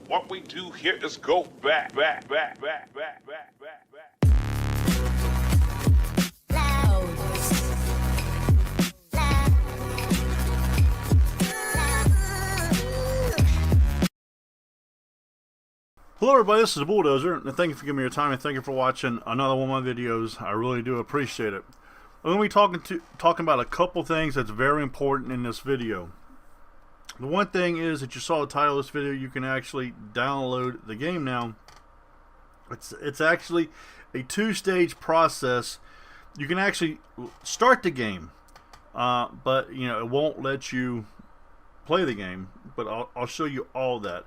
What we do here is go back. Hello everybody, this is Bulldozer, and thank you for giving me your time, and thank you for watching another one of my videos. I really do appreciate it. I'm going to be talking about a couple things that's very important in this video. The one thing is that you saw the title of this video, you can actually download the game now. It's actually a two-stage process. You can actually start the game, but it won't let you play the game, but I'll show you all that.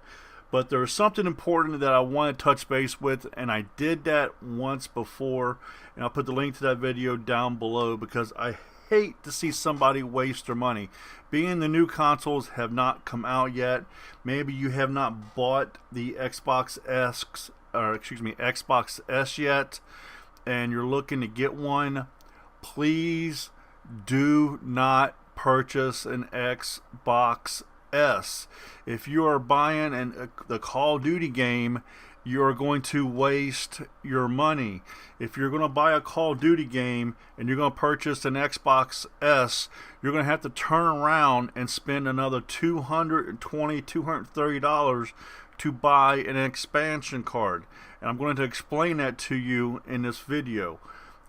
But there's something important that I want to touch base with, and I did that once before, and I'll put the link to that video down below because I hate to see somebody waste their money. Being the new consoles have not come out yet, maybe you have not bought the Xbox S yet, and you're looking to get one, please do not purchase an Xbox S. If you are buying the Call of Duty game, you are going to waste your money. If you're going to buy a Call of Duty game and you're going to purchase an Xbox S, you're going to have to turn around and spend another $220, $230 to buy an expansion card. And I'm going to explain that to you in this video.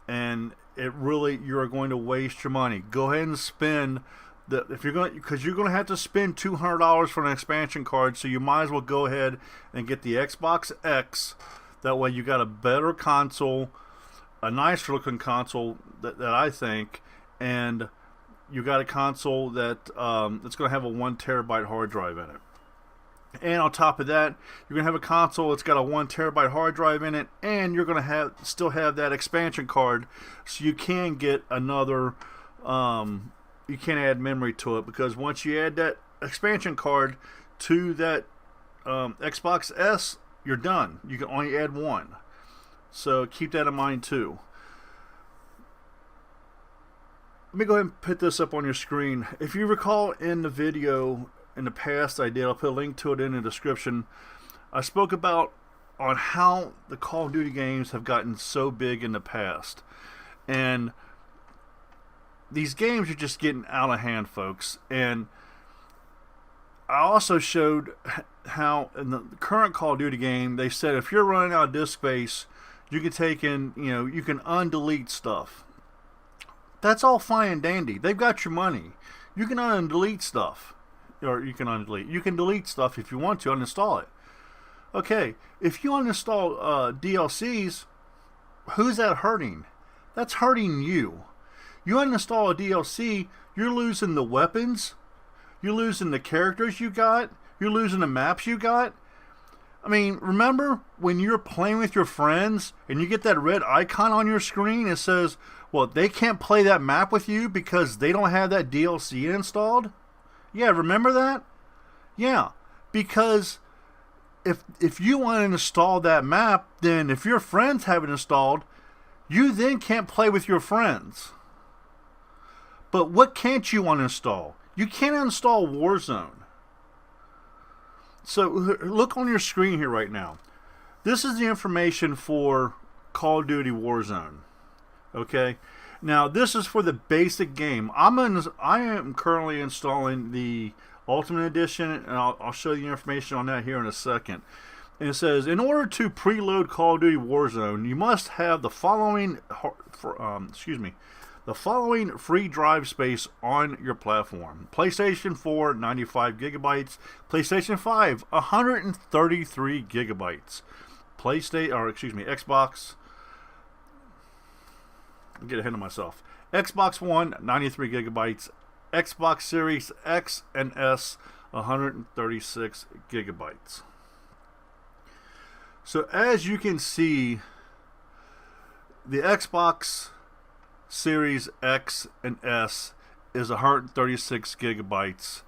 And you are going to waste your money. Go ahead and spend because you're going to have to spend $200 for an expansion card, so you might as well go ahead and get the Xbox X. That way you got a better console, a nicer looking console that I think, and you got a console that it's going to have a 1 terabyte hard drive in it. And on top of that, you're going to have a console that's got a 1 terabyte hard drive in it, and you're going to still have that expansion card, so you can get another you can't add memory to it, because once you add that expansion card to that Xbox S, you're done. You can only add one. So keep that in mind too. Let me go ahead and put this up on your screen. If you recall in the video in the past I did, I'll put a link to it in the description. I spoke about on how the Call of Duty games have gotten so big in the past. And these games are just getting out of hand, folks. And I also showed how in the current Call of Duty game, they said if you're running out of disk space, you can take in, you can undelete stuff. That's all fine and dandy. They've got your money. You can undelete stuff. Or you can delete stuff if you want to, uninstall it. Okay, if you uninstall DLCs, who's that hurting? That's hurting you. You uninstall a DLC, you're losing the weapons, you're losing the characters you got, you're losing the maps you got. I mean, remember when you're playing with your friends and you get that red icon on your screen that says, well, they can't play that map with you because they don't have that DLC installed? Yeah, remember that? Yeah, because if you want to install that map, then if your friends have it installed, you then can't play with your friends. But what can't you uninstall? You can't uninstall Warzone. So look on your screen here right now. This is the information for Call of Duty Warzone. Okay? Now this is for the basic game. I am currently installing the Ultimate Edition, and I'll show you information on that here in a second. And it says, in order to preload Call of Duty Warzone, you must have the following the following free drive space on your platform: PlayStation 4, 95 gigabytes; PlayStation 5, 133 gigabytes; Xbox. I'll get ahead of myself. Xbox One, 93 gigabytes; Xbox Series X and S, 136 gigabytes. So as you can see, the Xbox Series X and S is 136 gigabytes.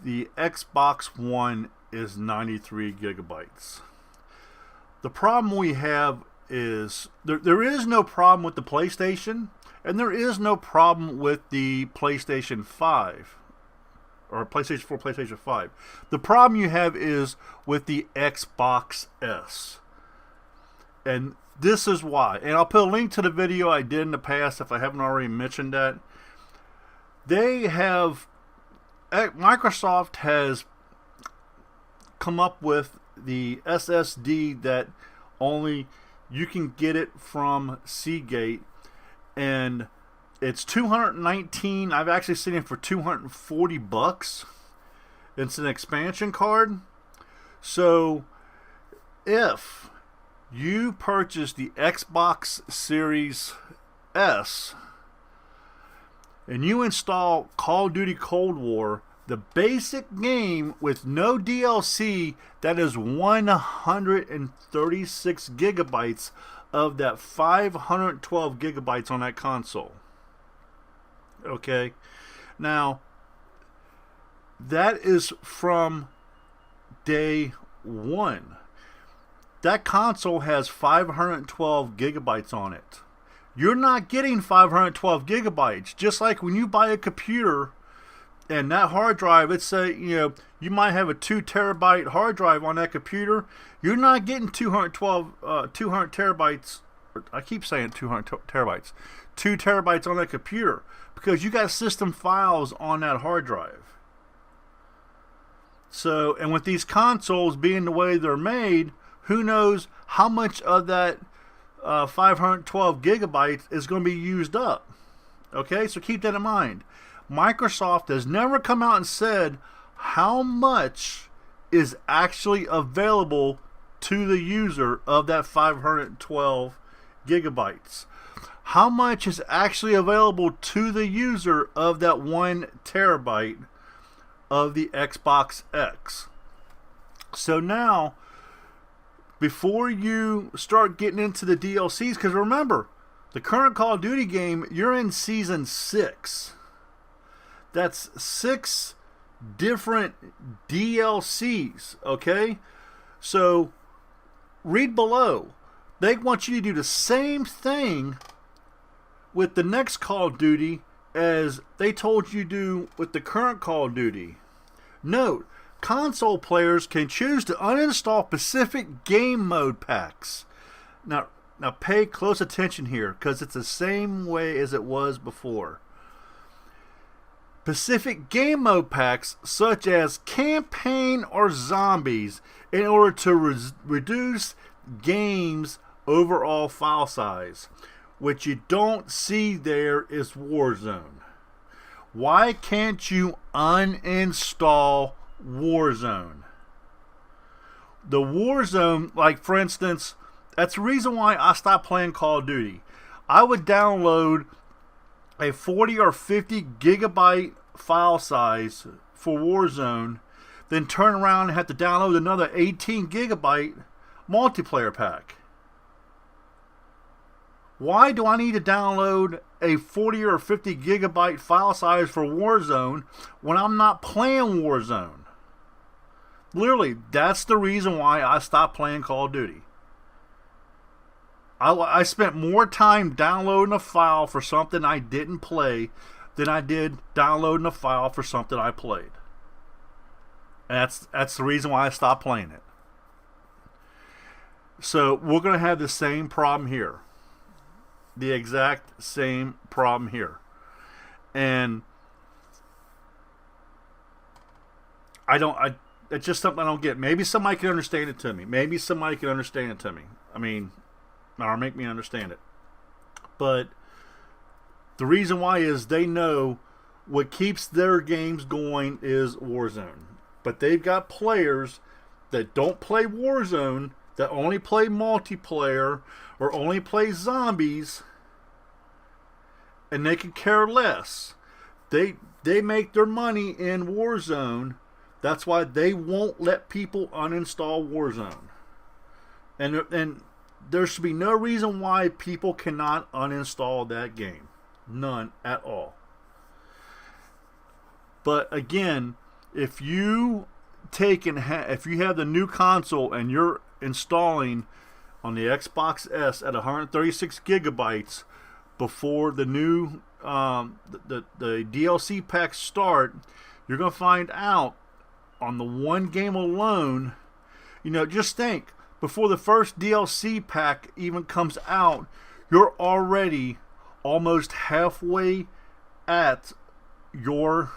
The Xbox One is 93 gigabytes. The problem we have is there is no problem with the PlayStation, and there is no problem with the PlayStation 5. or PlayStation 4, PlayStation 5. The problem you have is with the Xbox S. And this is why. And I'll put a link to the video I did in the past if I haven't already mentioned that. Microsoft has come up with the SSD that only you can get it from Seagate, and it's $219. I've actually seen it for $240. It's an expansion card. So if you purchase the Xbox Series S and you install Call of Duty Cold War, the basic game with no DLC, that is 136 gigabytes of that 512 gigabytes on that console. Okay, now that is from day one. That console has 512 gigabytes on it. You're not getting 512 gigabytes. Just like when you buy a computer and that hard drive, let's say, you might have a 2 terabyte hard drive on that computer. You're not getting 200 terabytes. I keep saying 200 terabytes. 2 terabytes on that computer because you got system files on that hard drive. So, and with these consoles being the way they're made, who knows how much of that 512 gigabytes is going to be used up. Okay, so keep that in mind. Microsoft has never come out and said how much is actually available to the user of that 512 gigabytes. How much is actually available to the user of that 1 terabyte of the Xbox X. So now, before you start getting into the DLCs, because remember, the current Call of Duty game, you're in Season 6. That's 6 different DLCs, okay? So, read below. They want you to do the same thing with the next Call of Duty as they told you to do with the current Call of Duty. Note, console players can choose to uninstall specific game mode packs. Now pay close attention here, because it's the same way as it was before. Specific game mode packs such as campaign or zombies in order to reduce game's overall file size. What you don't see there is Warzone. Why can't you uninstall Warzone? The Warzone, like for instance, that's the reason why I stopped playing Call of Duty. I would download a 40 or 50 gigabyte file size for Warzone, then turn around and have to download another 18 gigabyte multiplayer pack. Why do I need to download a 40 or 50 gigabyte file size for Warzone when I'm not playing Warzone? Literally, that's the reason why I stopped playing Call of Duty. I spent more time downloading a file for something I didn't play than I did downloading a file for something I played. And that's the reason why I stopped playing it. So we're going to have the same problem here. The exact same problem here. And it's just something I don't get. Maybe somebody can understand it to me. I mean, or make me understand it. But the reason why is they know what keeps their games going is Warzone. But they've got players that don't play Warzone, that only play multiplayer or only play zombies, and they could care less. They make their money in Warzone. That's why they won't let people uninstall Warzone. And there should be no reason why people cannot uninstall that game. None at all. But again, if you have the new console and you're installing on the Xbox S at 136 gigabytes before the new the DLC packs start, you're going to find out on the one game alone, just think, before the first DLC pack even comes out, you're already almost halfway at your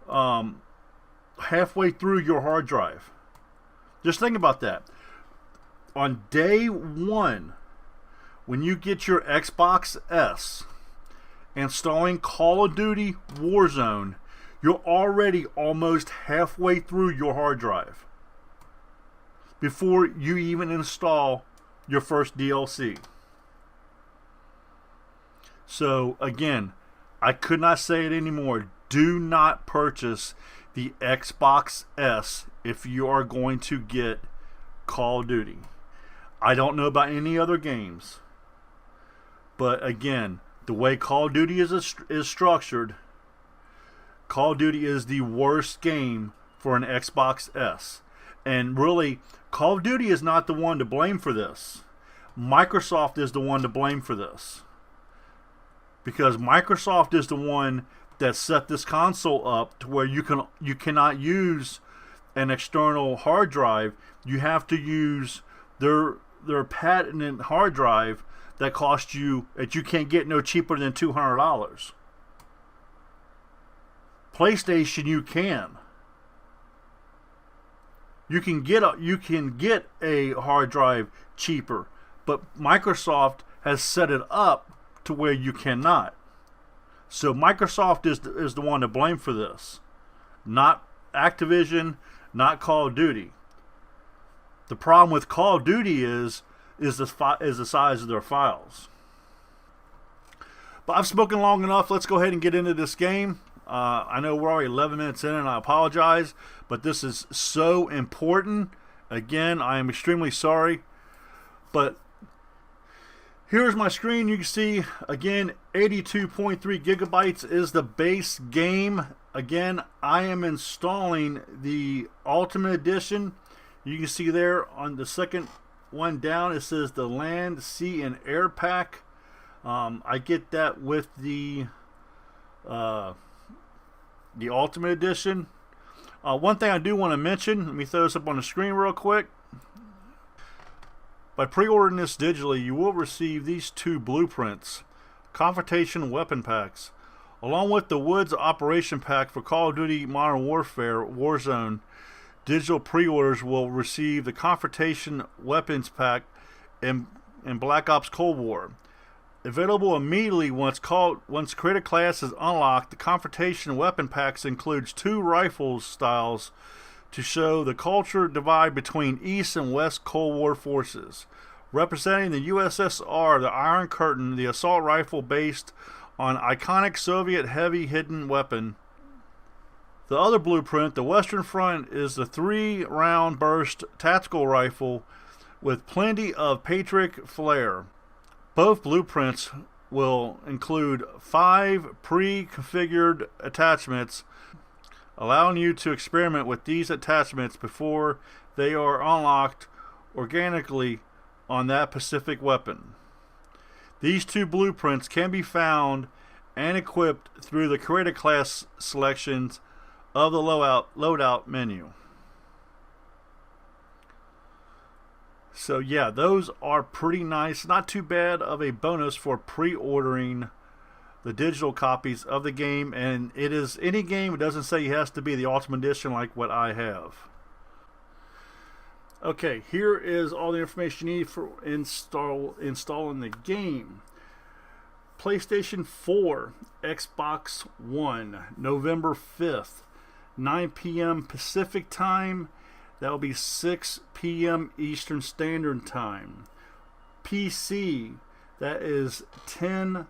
halfway through your hard drive. Just think about that. On day one, when you get your Xbox S, installing Call of Duty Warzone, you're already almost halfway through your hard drive before you even install your first DLC. So again, I could not say it anymore. Do not purchase the Xbox S if you are going to get Call of Duty. I don't know about any other games, but again, the way Call of Duty is structured, Call of Duty is the worst game for an Xbox S. And really, Call of Duty is not the one to blame for this. Microsoft is the one to blame for this. Because Microsoft is the one that set this console up to where you cannot use an external hard drive. You have to use their patented hard drive that you can't get no cheaper than $200. PlayStation, you can. You can get a hard drive cheaper, but Microsoft has set it up to where you cannot. So Microsoft is the one to blame for this, not Activision, not Call of Duty. The problem with Call of Duty is the size of their files. But I've spoken long enough. Let's go ahead and get into this game. I know we're already 11 minutes in, and I apologize, but this is so important. Again, I am extremely sorry. But here's my screen. You can see, again, 82.3 gigabytes is the base game. Again, I am installing the Ultimate Edition. You can see there on the second one down, it says the Land, Sea, and Air Pack. I get that with the Ultimate Edition. One thing I do want to mention, let me throw this up on the screen real quick. By pre-ordering this digitally, you will receive these two blueprints, Confrontation Weapon Packs, along with the Woods Operation Pack for Call of Duty Modern Warfare Warzone. Digital pre-orders will receive the Confrontation Weapons Pack in Black Ops Cold War. Available immediately once Creator Class is unlocked, the Confrontation Weapon Packs includes two rifle styles to show the culture divide between East and West Cold War forces. Representing the USSR, the Iron Curtain, the assault rifle based on iconic Soviet heavy hidden weapon. The other blueprint, the Western Front, is the 3-round burst tactical rifle with plenty of Patriot flair. Both blueprints will include 5 pre-configured attachments, allowing you to experiment with these attachments before they are unlocked organically on that specific weapon. These two blueprints can be found and equipped through the Creator Class selections of the loadout menu. So yeah, those are pretty nice. Not too bad of a bonus for pre-ordering the digital copies of the game. And it is any game. It doesn't say it has to be the Ultimate Edition like what I have. Okay, here is all the information you need for installing the game. PlayStation 4, Xbox One, November 5th, 9 p.m. Pacific Time. That will be 6 p.m. Eastern Standard Time. PC, that is 10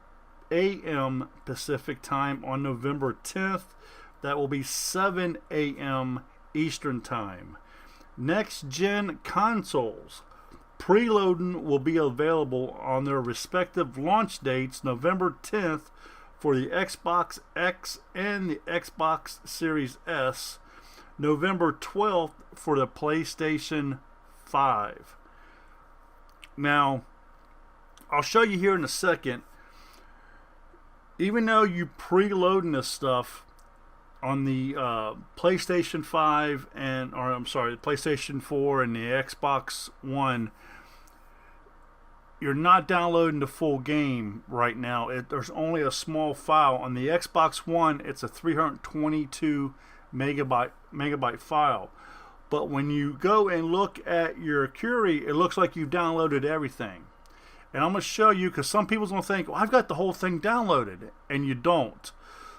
a.m. Pacific Time on November 10th. That will be 7 a.m. Eastern Time. Next gen consoles. Preloading will be available on their respective launch dates, November 10th for the Xbox X and the Xbox Series S, November 12th for the PlayStation 5. Now, I'll show you here in a second, even though you preloading this stuff on the PlayStation 5 or I'm sorry, the PlayStation 4 and the Xbox One, you're not downloading the full game right now. There's only a small file. On the Xbox One, it's a 322 megabyte file. But when you go and look at your Curie, it looks like you've downloaded everything. And I'm going to show you, because some people's going to think, well, I've got the whole thing downloaded, and you don't.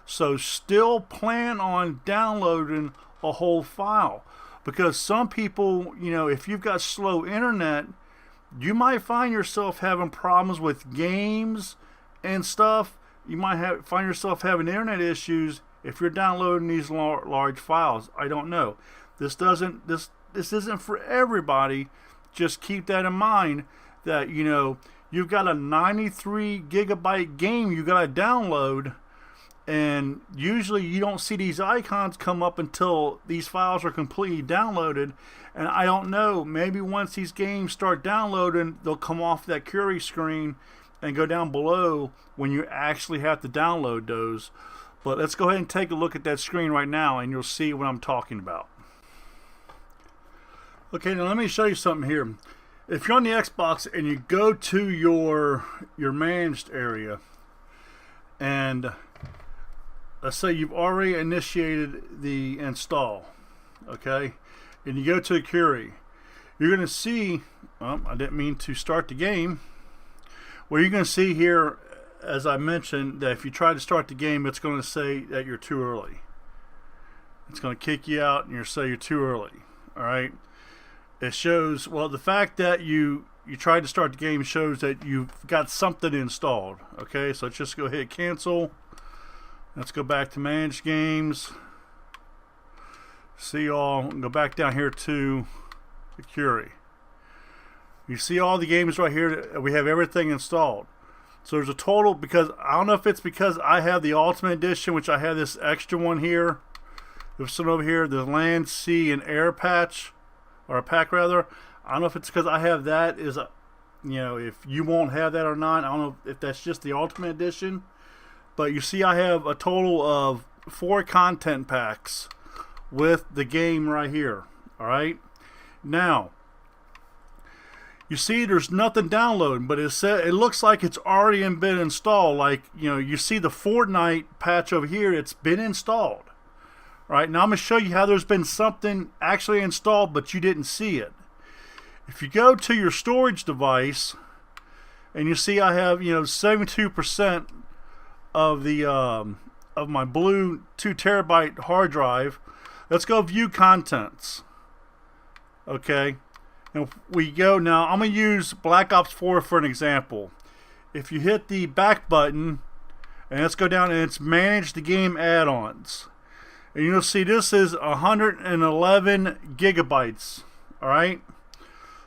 So still plan on downloading a whole file, because some people, you know, if you've got slow internet, you might find yourself having problems with games and stuff. You might find yourself having internet issues if you're downloading these large files. I don't know. This isn't for everybody. Just keep that in mind, that, you know, you've got a 93 gigabyte game you got to download, and usually you don't see these icons come up until these files are completely downloaded. And I don't know, maybe once these games start downloading, they'll come off that Curie screen and go down below when you actually have to download those. But let's go ahead and take a look at that screen right now, and you'll see what I'm talking about. Okay, now let me show you something here. If you're on the Xbox and you go to your managed area, and let's say you've already initiated the install, okay, and you go to Curie, you're going to see, I didn't mean to start the game, well, you're going to see here, as I mentioned, that if you try to start the game, it's going to say that you're too early. It's going to kick you out and you'll say you're too early. All right. It shows, well, the fact that you tried to start the game shows that you've got something installed. Okay, so let's just go hit cancel. Let's go back to manage games. See all, go back down here to the Curie. You see all the games right here. We have everything installed. So there's a total, because I don't know if it's because I have the Ultimate Edition, which I have this extra one here. There's one over here, the Land, Sea, and Air patch. Or a pack rather. I don't know if it's because I have that, you know, if you won't have that or not. I don't know if that's just the Ultimate Edition. But you see I have a total of 4 content packs with the game right here. Alright. Now, you see there's nothing downloading, but it looks like it's already been installed. Like, you know, you see the Fortnite patch over here, it's been installed. Right, now I'm going to show you how there's been something actually installed, but you didn't see it. If you go to your storage device, and you see I have, you know, 72% of the of my blue 2 terabyte hard drive. Let's go view contents. Okay, and we go now. I'm going to use Black Ops 4 for an example. If you hit the back button, and let's go down and it's manage the game add-ons. And you'll see this is 111 gigabytes. Alright.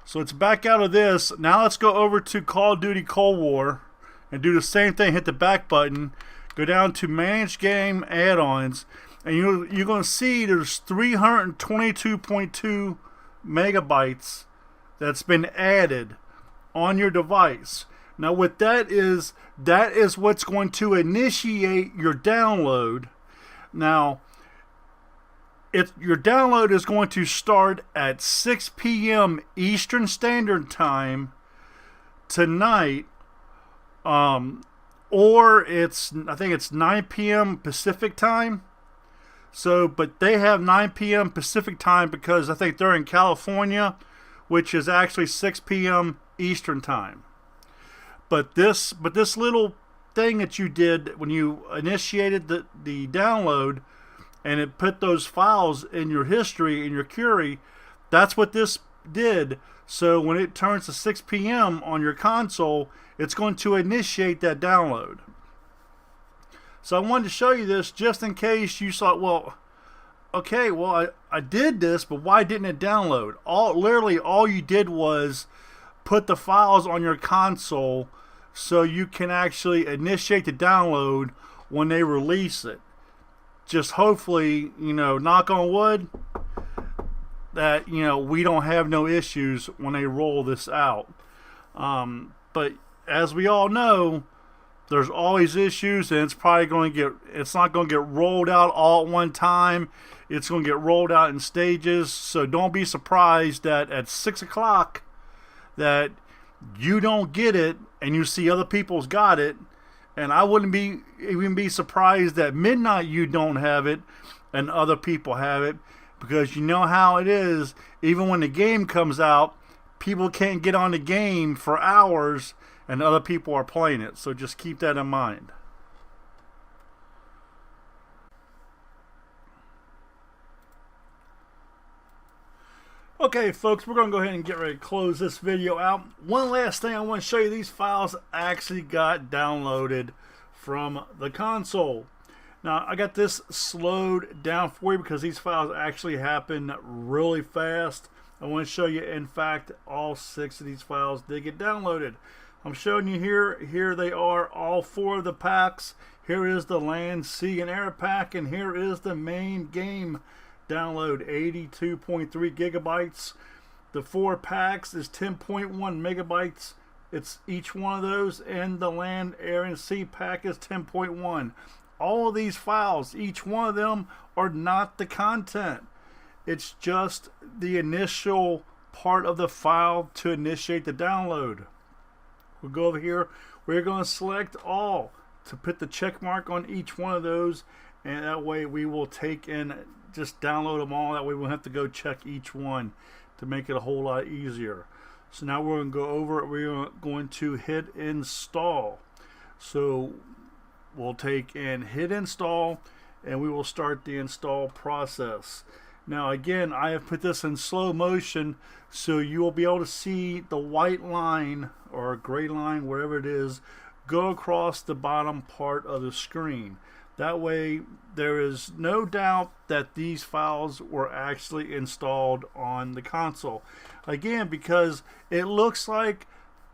So it's back out of this. Now let's go over to Call of Duty Cold War and do the same thing. Hit the back button. Go down to Manage Game Add-ons. And you're going to see there's 322.2 megabytes that's been added on your device. Now what that is what's going to initiate your download. Now, your download is going to start at 6 p.m. Eastern Standard Time tonight, or I think it's 9 p.m. Pacific Time. So, but they have 9 p.m. Pacific Time because I think they're in California, which is actually 6 p.m. Eastern Time. But this little thing that you did when you initiated the download, and it put those files in your history, in your Curie, that's what this did. So when it turns to 6 p.m. on your console, it's going to initiate that download. So I wanted to show you this just in case you thought, well, okay, well, I did this, but why didn't it download? Literally all you did was put the files on your console so you can actually initiate the download when they release it. Just hopefully, you know, knock on wood, that, you know, we don't have no issues when they roll this out. But as we all know, There's always issues, and it's not going to get rolled out all at one time. It's going to get rolled out in stages. So don't be surprised that at 6 o'clock that you don't get it and you see other people's got it. And I wouldn't even be surprised that midnight you don't have it and other people have it, because you know how it is. Even when the game comes out, people can't get on the game for hours and other people are playing it. So just keep that in mind. Okay, folks, we're going to go ahead and get ready to close this video out. One last thing I want to show you. These files actually got downloaded from the console. Now, I got this slowed down for you because these files actually happen really fast. I want to show you, in fact, all 6 of these files did get downloaded. I'm showing you here. Here they are, all 4 of the packs. Here is the Land, Sea, and Air pack, and here is the main game download, 82.3 gigabytes. The 4 packs is 10.1 megabytes. It's each one of those, and the Land, Air, and Sea pack is 10.1. All of these files, each one of them, are not the content. It's just the initial part of the file to initiate the download. We'll go over here. We're going to select all to put the check mark on each one of those, and that way we will take and just download them all. That way we won't have to go check each one to make it a whole lot easier. So now we're going to go over it. We're going to hit install. So we'll take and hit install, and we will start the install process. Now again, I have put this in slow motion so you will be able to see the white line or gray line, wherever it is, go across the bottom part of the screen. That way there is no doubt that these files were actually installed on the console. Again, because it looks like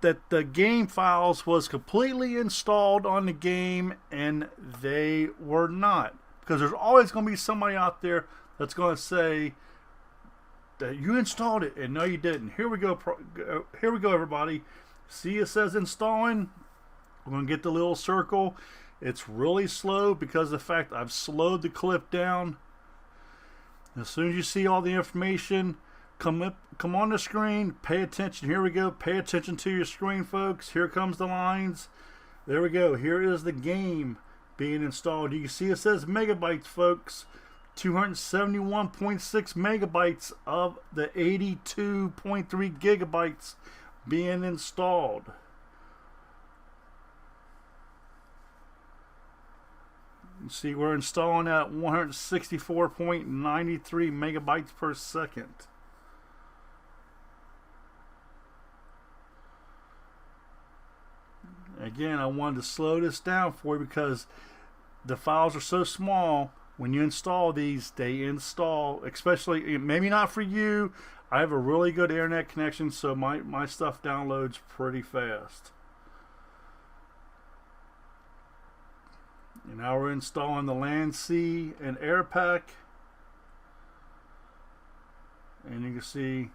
that the game files was completely installed on the game, and they were not. Because there's always going to be somebody out there that's going to say that you installed it and no you didn't. Here we go. Here we go, everybody. See, it says installing. We're going to get the little circle. It's really slow because of the fact I've slowed the clip down. As soon as you see all the information come on the screen, pay attention. Here we go. Pay attention to your screen, folks. Here comes the lines. There we go. Here is the game being installed. You can see it says megabytes, folks. 271.6 megabytes of the 82.3 gigabytes being installed. You see, we're installing at 164.93 megabytes per second. Again, I wanted to slow this down for you because the files are so small. When you install these, they install, especially, maybe not for you. I have a really good internet connection, so my stuff downloads pretty fast. And now we're installing the Land, Sea, and Air pack. And you can see,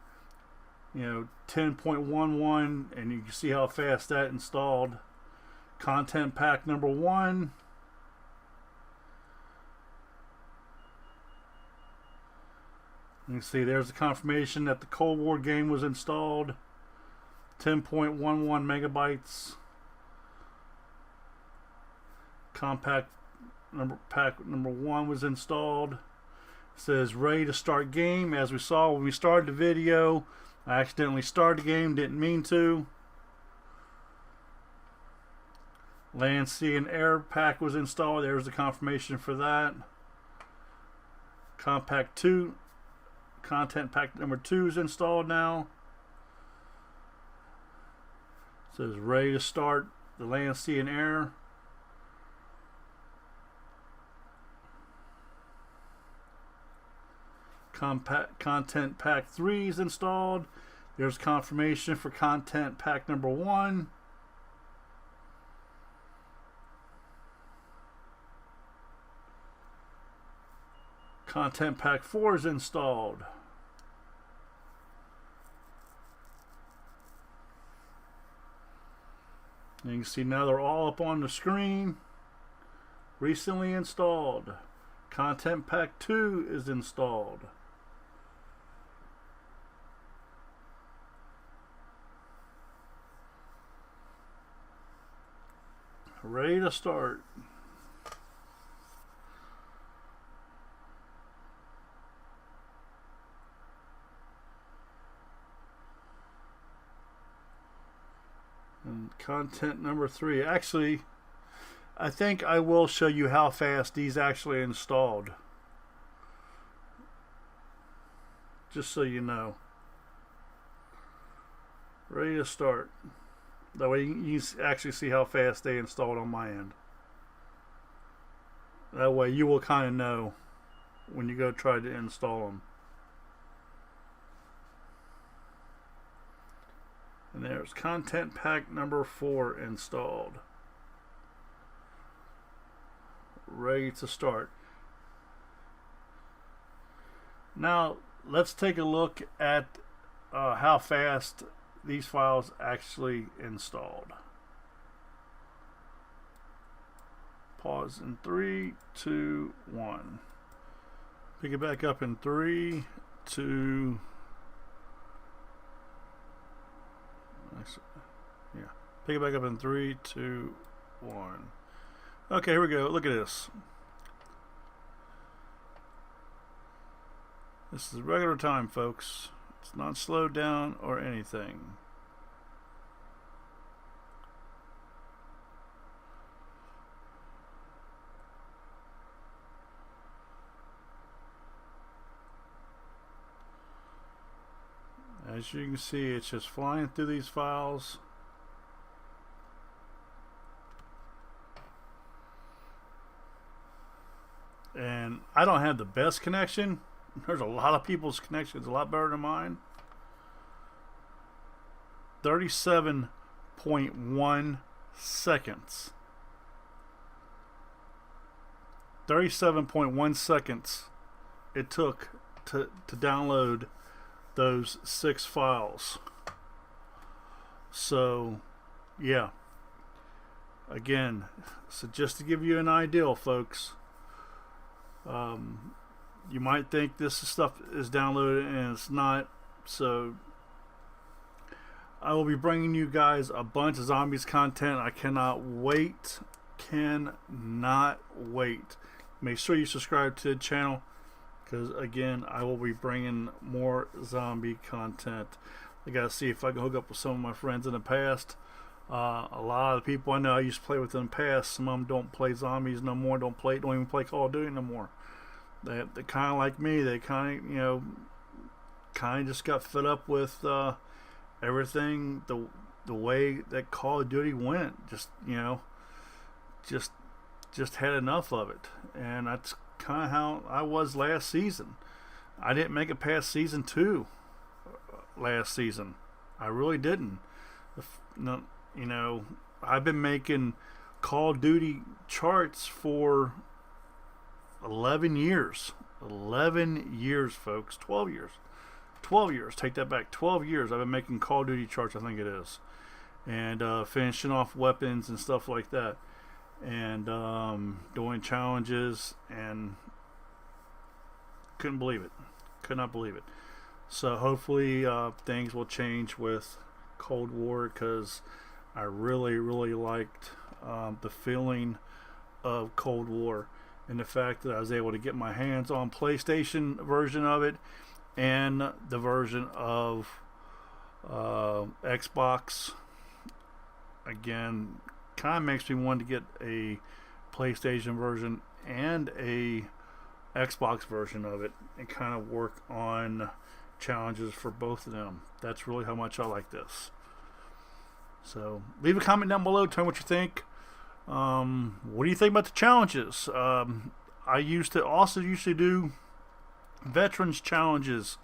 10.11, and you can see how fast that installed. Content pack number 1. You can see there's the confirmation that the Cold War game was installed. 10.11 megabytes. Pack number 1 was installed. It says ready to start game. As we saw when we started the video, I accidentally started the game, didn't mean to. Land, Sea, and Air pack was installed. There's the confirmation for that. Content pack number 2 is installed now. It says ready to start the Land, Sea, and Air. Content pack 3 is installed. There's confirmation for content pack number 1. Content pack 4 is installed. And you can see now they're all up on the screen. Recently installed. Content Pack 2 is installed. Ready to start. And content number 3. Actually, I think I will show you how fast these actually installed. Just so you know. Ready to start. That way you can actually see how fast they installed on my end. That way you will kind of know when you go try to install them. And there's content pack number 4 installed. Ready to start. Now let's take a look at how fast these files actually installed. Pause in 3, 2, 1. Pick it back up in 3, 2. Yeah. Pick it back up in 3, 2, 1. Okay, here we go. Look at this. This is regular time, folks. It's not slowed down or anything. As you can see, it's just flying through these files. And I don't have the best connection. There's a lot of people's connections a lot better than mine. 37.1 seconds. 37.1 seconds it took to download those 6 files. So yeah, again, so just to give you an idea, folks, you might think this stuff is downloaded and it's not. So I will be bringing you guys a bunch of zombies content. I cannot wait. Make sure you subscribe to the channel, because again, I will be bringing more zombie content. I gotta see if I can hook up with some of my friends in the past. A lot of the people I know I used to play with in the past, some of them don't play zombies no more, don't even play Call of Duty no more. They kind of like me. They kind of, just got fed up with everything, the way that Call of Duty went. Just had enough of it. And that's kind of how I was last season. I didn't make it past season 2 last season. I really didn't. I've been making Call of Duty charts for 11 years. 11 years, folks. 12 years. 12 years. Take that back. 12 years I've been making Call of Duty charts, I think it is. And finishing off weapons and stuff like that. And doing challenges, and couldn't believe it. Could not believe it. So hopefully things will change with Cold War, because I really, really liked the feeling of Cold War. And the fact that I was able to get my hands on PlayStation version of it and the version of Xbox, again, kind of makes me want to get a PlayStation version and a Xbox version of it and kind of work on challenges for both of them. That's really how much I like this. So leave a comment down below, tell me what you think. What do you think about the challenges? I used to do veterans challenges.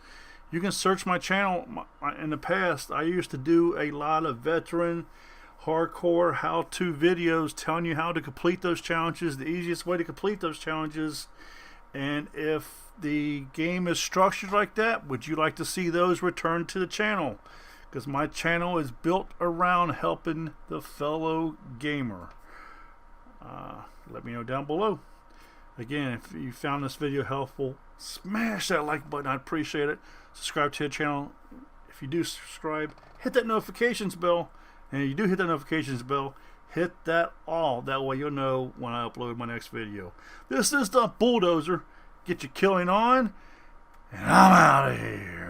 You can search my channel. In the past, I used to do a lot of veteran hardcore how-to videos telling you how to complete those challenges, the easiest way to complete those challenges. And if the game is structured like that, would you like to see those returned to the channel? because my channel is built around helping the fellow gamer. Let me know down below. Again, if you found this video helpful, smash that like button. I'd appreciate it. Subscribe to the channel. If you do subscribe, hit that notifications bell. And if you do hit that notifications bell, hit that all. That way you'll know when I upload my next video. This is the Bulldozer. Get your killing on, and I'm out of here.